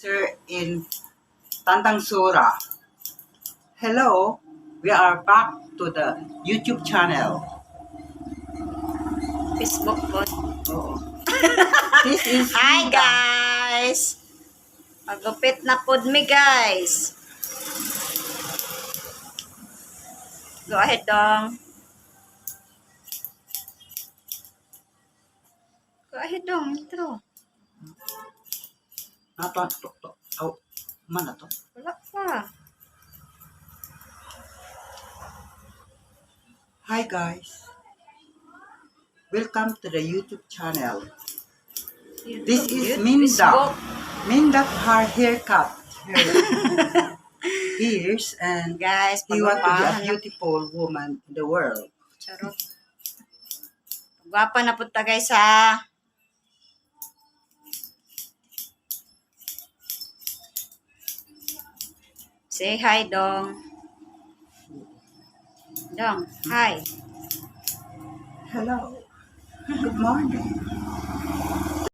Sir in Tantang Sura. Hello, we are back to the YouTube channel. Facebook po. Oh. This is Hi Linda. guys! Pagupit na pod mi guys. Go ahead dong. Go ahead dong, intro. Nato to. Oh, mana to? Wala pa. Hi guys. Welcome to the YouTube channel. This is Minda. Facebook. Minda her haircut. Her ears and Guys, he want to be a pagwapahan na. beautiful woman in the world. Charot. Pagwapa na po ta guys ha. Say hi dong. Dong, hi. Hello. Good morning.